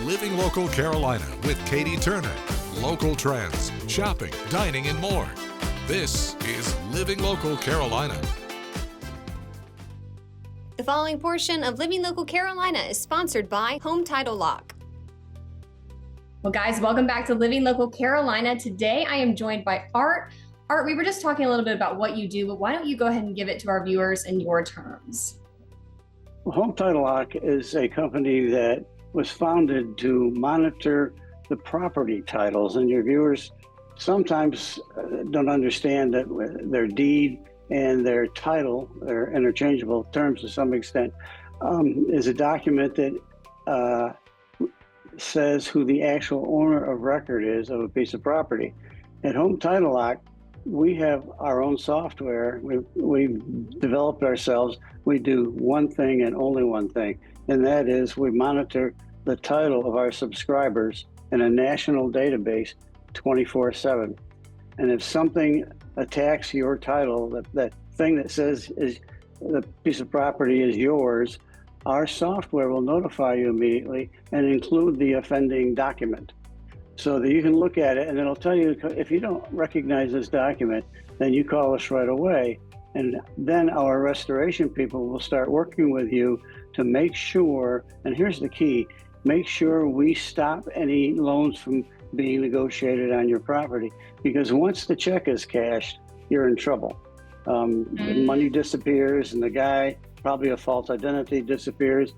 Living Local Carolina with Katie Turner. Local trends, shopping, dining, and more. This is Living Local Carolina. The following portion of Living Local Carolina is sponsored by Home Title Lock. Well, guys, welcome back to Living Local Carolina. Today, I am joined by Art. Art, we were just talking a little bit about what you do, but why don't you go ahead and give it to our viewers in your terms? Home Title Lock is a company that was founded to monitor the property titles, and your viewers sometimes don't understand that their deed and their title, they're interchangeable terms to some extent, is a document that says who the actual owner of record is of a piece of property. At Home Title Lock, we have our own software. We've developed ourselves. We do one thing and only one thing, and that is we monitor the title of our subscribers in a national database 24/7. And if something attacks your title, that thing that says is the piece of property is yours, our software will notify you immediately and include the offending document, so that you can look at it, and it'll tell you if you don't recognize this document, then you call us right away. And then our restoration people will start working with you to make sure, and here's the key, make sure we stop any loans from being negotiated on your property. Because once the check is cashed, you're in trouble. The money disappears, and the guy, probably a false identity, disappears,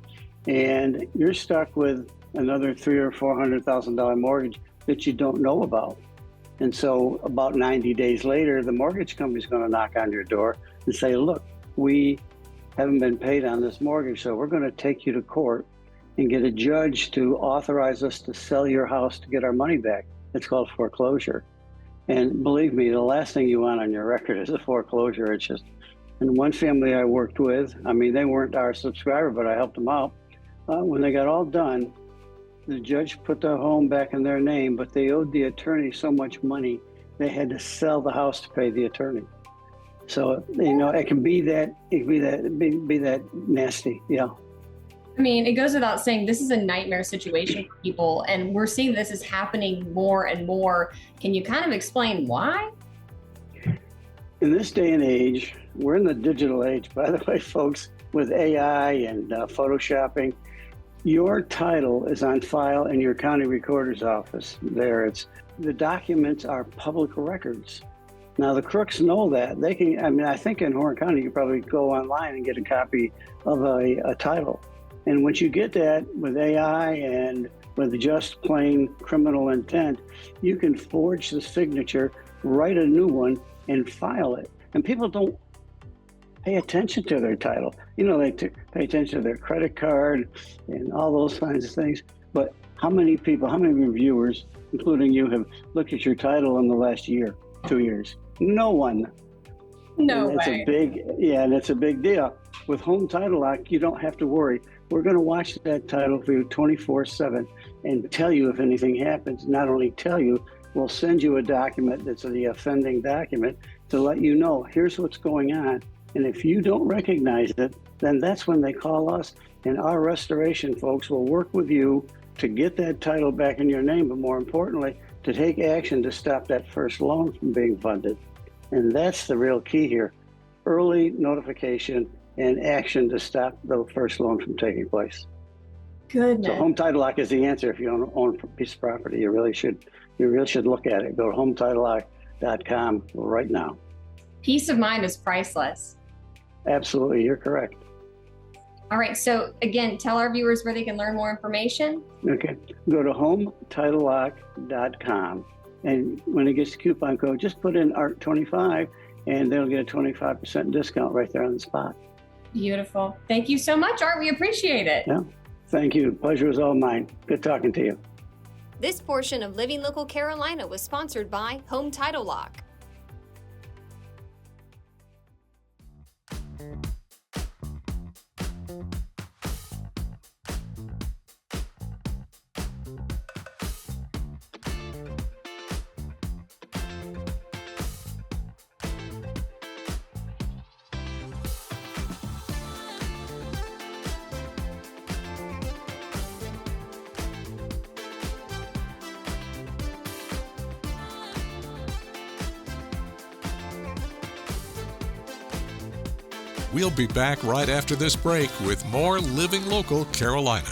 and you're stuck with another $300,000 or $400,000 mortgage that you don't know about. And so about 90 days later, the mortgage company's going to knock on your door and say, look, we haven't been paid on this mortgage, so we're going to take you to court and get a judge to authorize us to sell your house to get our money back. It's called foreclosure. And believe me, the last thing you want on your record is a foreclosure. It's just, and one family I worked with, I mean, they weren't our subscriber, but I helped them out. When they got all done, the judge put the home back in their name, but they owed the attorney so much money, they had to sell the house to pay the attorney. So, you know, it can be that nasty, yeah. I mean, it goes without saying, this is a nightmare situation for people, and we're seeing this is happening more and more. Can you kind of explain why? In this day and age, we're in the digital age, by the way, folks, with AI and photoshopping. Your title is on file in your county recorder's office. The documents are public records. Now, the crooks know that. They can, I mean, I think in Horn County, you probably go online and get a copy of a title. And once you get that with AI and with just plain criminal intent, you can forge the signature, write a new one, and file it. And people don't pay attention to their title. You know, they pay attention to their credit card and all those kinds of things. But how many people, how many reviewers, including you, have looked at your title in the last year, 2 years? No one. No and way. And it's a big deal. With Home Title Lock, you don't have to worry. We're going to watch that title for you 24/7 and tell you if anything happens. Not only tell you, we'll send you a document that's the offending document to let you know, here's what's going on. And if you don't recognize it, then that's when they call us. And our restoration folks will work with you to get that title back in your name, but more importantly, to take action to stop that first loan from being funded. And that's the real key here. Early notification and action to stop the first loan from taking place. Goodness. So Home Title Lock is the answer. If you own a piece of property, you really should look at it. Go to HometitleLock.com right now. Peace of mind is priceless. Absolutely, you're correct. All right, so again, tell our viewers where they can learn more information. Okay, go to HometitleLock.com, and when it gets the coupon code, just put in ART25, and they'll get a 25% discount right there on the spot. Beautiful. Thank you so much, Art. We appreciate it. Yeah, thank you. Pleasure was all mine. Good talking to you. This portion of Living Local Carolina was sponsored by Home Title Lock. We'll be back right after this break with more Living Local Carolina.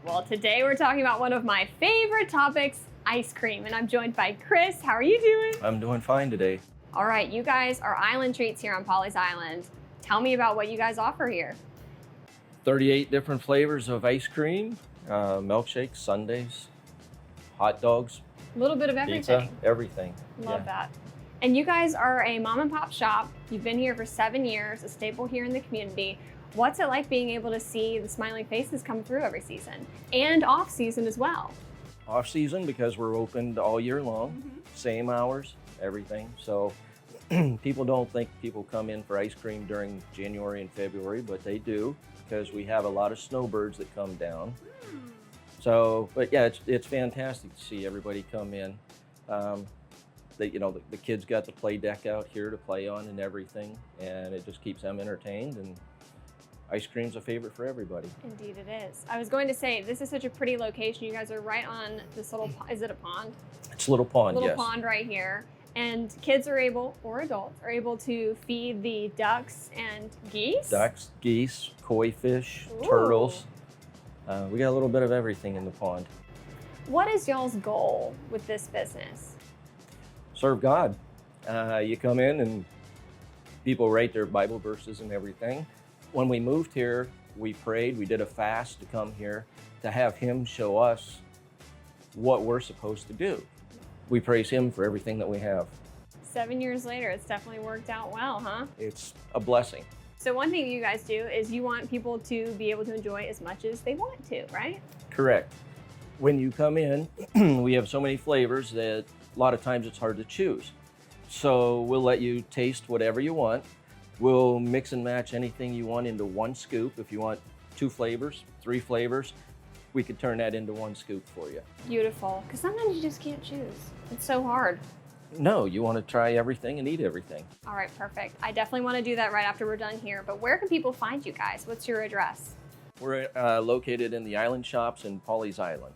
Well, today we're talking about one of my favorite topics, ice cream, and I'm joined by Chris. How are you doing? I'm doing fine today. All right, you guys are Island Treats here on Pawleys Island. Tell me about what you guys offer here. 38 different flavors of ice cream, milkshakes, sundaes, hot dogs, A little bit of everything. pizza, everything. Love Yeah. that. And you guys are a mom and pop shop. You've been here for 7 years, a staple here in the community. What's it like being able to see the smiling faces come through every season and off season as well? Off season because we're open all year long, Mm-hmm. same hours, everything. So people don't think people come in for ice cream during January and February, but they do because we have a lot of snowbirds that come down. So, but yeah, it's fantastic to see everybody come in. The kids got the play deck out here to play on and everything, and it just keeps them entertained. And ice cream's a favorite for everybody. Indeed it is. I was going to say, this is such a pretty location. You guys are right on this little, is it a pond? It's a little pond, Little yes. pond right here. And kids are able, or adults, are able to feed the ducks and geese. Ducks, geese, koi fish, Ooh. turtles. We got a little bit of everything in the pond. What is y'all's goal with this business? Serve God. You come in and people write their Bible verses and everything. When we moved here, we prayed, we did a fast to come here to have Him show us what we're supposed to do. We praise Him for everything that we have. 7 years later, it's definitely worked out well, huh? It's a blessing. So one thing you guys do is you want people to be able to enjoy as much as they want to, right? Correct. When you come in, we have so many flavors that a lot of times it's hard to choose. So we'll let you taste whatever you want. We'll mix and match anything you want into one scoop. If you want 2 flavors, 3 flavors, we could turn that into one scoop for you. Beautiful. Because sometimes you just can't choose. It's so hard. No, you want to try everything and eat everything. All right, perfect. I definitely want to do that right after we're done here. But where can people find you guys? What's your address? We're located in the Island Shops in Pawleys Island.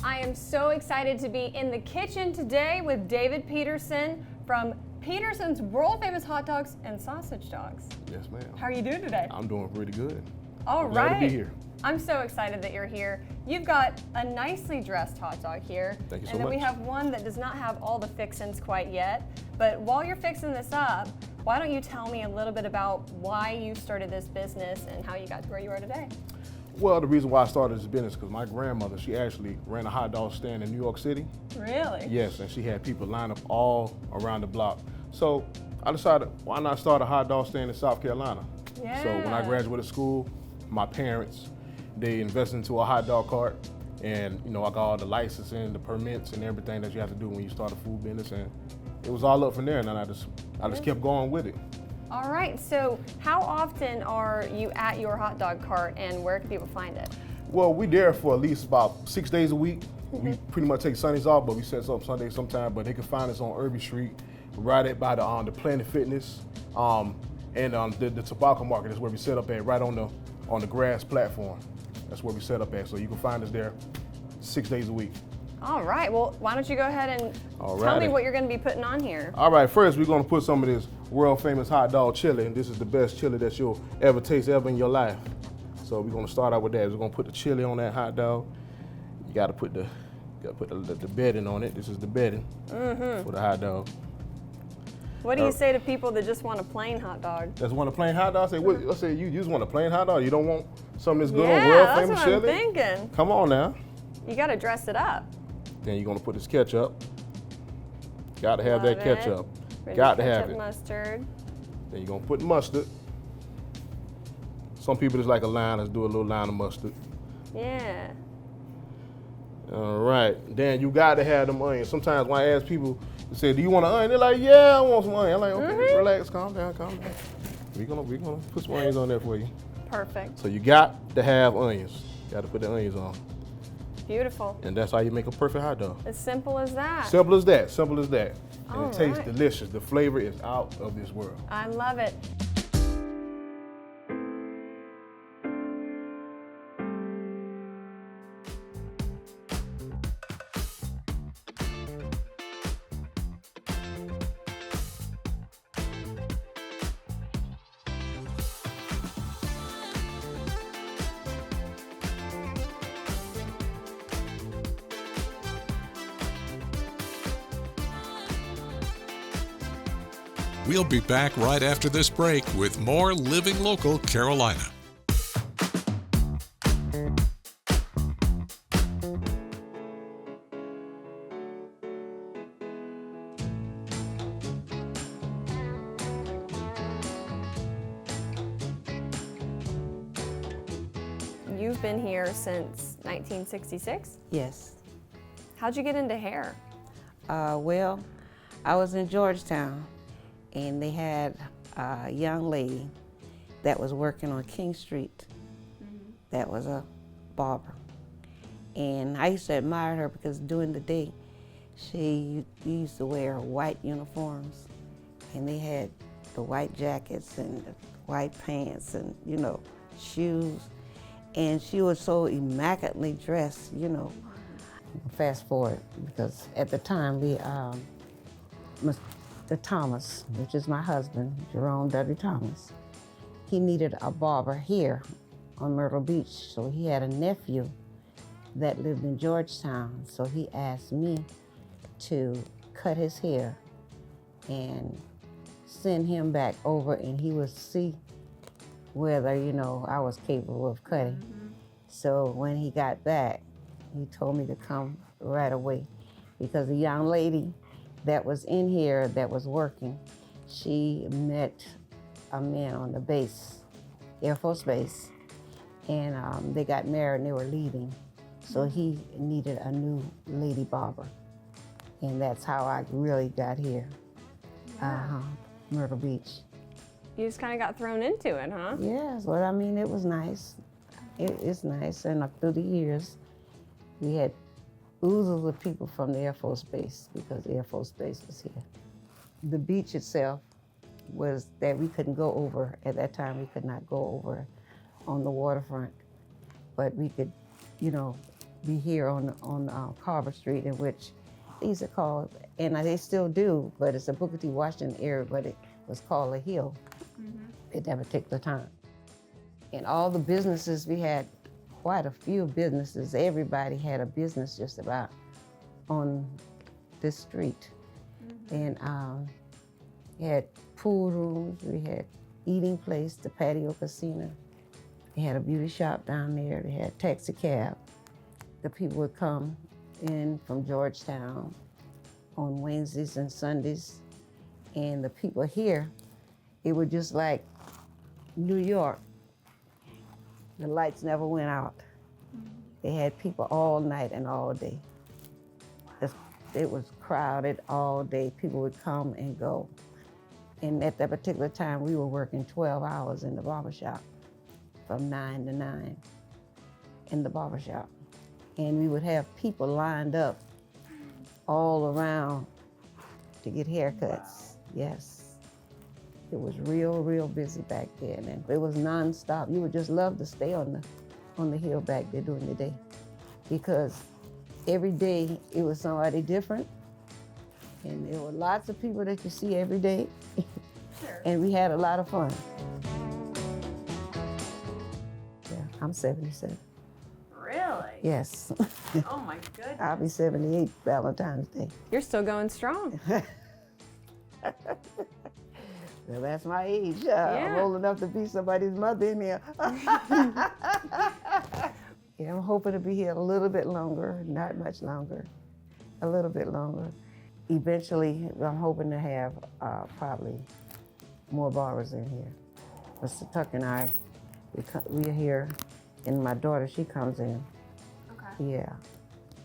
I am so excited to be in the kitchen today with David Peterson from Peterson's world famous hot dogs and sausage dogs. Yes, ma'am. How are you doing today? I'm doing pretty good. All I'm glad right. to be here. I'm so excited that you're here. You've got a nicely dressed hot dog here. Thank you so And then we much. have one that does not have all the fixins quite yet. But while you're fixing this up, why don't you tell me a little bit about why you started this business and how you got to where you are today? Well, the reason why I started this business because my grandmother, she actually ran a hot dog stand in New York City. Really? Yes, and she had people line up all around the block. So I decided, why not start a hot dog stand in South Carolina? Yeah. So when I graduated school, my parents, they invested into a hot dog cart, and I got all the licensing, the permits, and everything that you have to do when you start a food business, and it was all up from there. And then I just kept going with it. All right, so how often are you at your hot dog cart and where can people find it? Well, we there for at least about 6 days a week. We pretty much take Sundays off, but we set up Sundays sometime. But they can find us on Irby Street, right at by the Planet Fitness, and the tobacco market is where we set up at, right on the grass platform. That's where we set up at. So you can find us there 6 days a week. All right, well, why don't you go ahead and All tell me righty. what you're going to be putting on here. All right, first we're gonna put some of this world famous hot dog chili, and this is the best chili that you'll ever taste ever in your life. So we're gonna start out with that. We're gonna put the chili on that hot dog. You gotta put the bedding on it. This is the bedding for the hot dog. What do you say to people that just want a plain hot dog? Just want a plain hot dog? I say you just want a plain hot dog. You don't want something that's good on Yeah, world that's famous what chili? I'm thinking. Come on now. You got to dress it up. Then you're gonna put this ketchup. Got to have Love that it. ketchup. Ready Got to ketchup, have it. mustard. Then you're gonna put mustard. Some people just like a line. Let's do a little line of mustard. Yeah. All right. Then you got to have them onions. Sometimes when I ask people, they say, "Do you want an onion?" They're like, "Yeah, I want some onion." I'm like, "Okay, relax, calm down, calm down. We're gonna put some onions on there for you." Perfect. So you got to have onions. Got to put the onions on, Beautiful. and that's how you make a perfect hot dog. As simple as that. Simple as that. Simple as that. and it tastes delicious. The flavor is out of this world. I love it. We'll be back right after this break with more Living Local Carolina. You've been here since 1966? Yes. How'd you get into hair? Well, I was in Georgetown, and they had a young lady that was working on King Street that was a barber. And I used to admire her because during the day, she used to wear white uniforms, and they had the white jackets and the white pants and, you know, shoes. And she was so immaculately dressed, you know. Fast forward, because at the time, Mr. Thomas, which is my husband, Jerome W. Thomas, he needed a barber here on Myrtle Beach. So he had a nephew that lived in Georgetown. So he asked me to cut his hair and send him back over, and he would see whether, you know, I was capable of cutting. So when he got back, he told me to come right away, because the young lady that was in here that was working, she met a man on the base, Air Force Base, and they got married and they were leaving. So he needed a new lady barber. And that's how I really got here, Myrtle Beach. You just kind of got thrown into it, huh? Yes, well, I mean, it was nice. It's nice, and through the years, we had oozes of people from the Air Force Base, because the Air Force Base was here. The beach itself was that we couldn't go over. At that time, we could not go over on the waterfront, but we could, you know, be here on Carver Street, in which these are called, and they still do, but it's a Booker T. Washington area, but it was called a hill at that particular time. And all the businesses, we had quite a few businesses. Everybody had a business just about on this street. And we had pool rooms, we had eating place, the Patio Casino. They had a beauty shop down there, they had taxi cab. The people would come in from Georgetown on Wednesdays and Sundays. And the people here, it was just like New York. The lights never went out. They had people all night and all day. It was crowded all day. People would come and go. And at that particular time, we were working 12 hours in the barbershop, from 9 to 9 in the barbershop. And we would have people lined up all around to get haircuts. Yes. It was real busy back then, and it was nonstop. You would just love to stay on the hill back there during the day, because every day it was somebody different, and there were lots of people that you see every day, and we had a lot of fun. Yeah, I'm 77. Really? Yes. Oh my goodness. I'll be 78 Valentine's Day. You're still going strong. Well, that's my age. I'm old enough to be somebody's mother in here. Yeah, I'm hoping to be here a little bit longer, not much longer, a little bit longer. Eventually, I'm hoping to have probably more barbers in here. Mr. Tuck and I, we are here, and my daughter, she comes in. Okay. Yeah,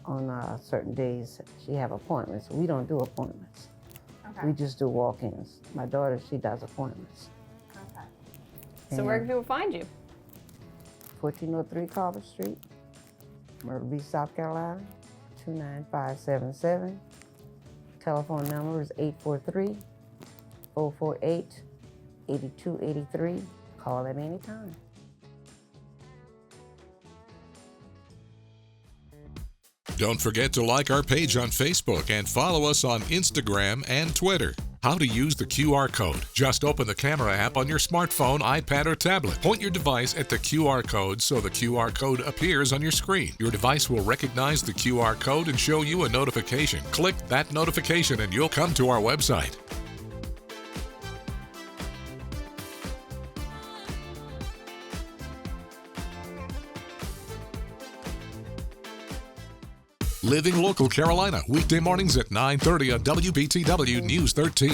on certain days, she have appointments. We don't do appointments. Okay. We just do walk-ins. My daughter, she does appointments. Okay. So where can people find you? 1403 Carver Street, Myrtle Beach, South Carolina, 29577. telephone number is 843-048-8283. Call at any time. Don't forget to like our page on Facebook and follow us on Instagram and Twitter. How to use the QR code. Just open the camera app on your smartphone, iPad, or tablet. Point your device at the QR code so the QR code appears on your screen. Your device will recognize the QR code and show you a notification. Click that notification and you'll come to our website. Living Local Carolina, weekday mornings at 9:30 on WBTW News 13.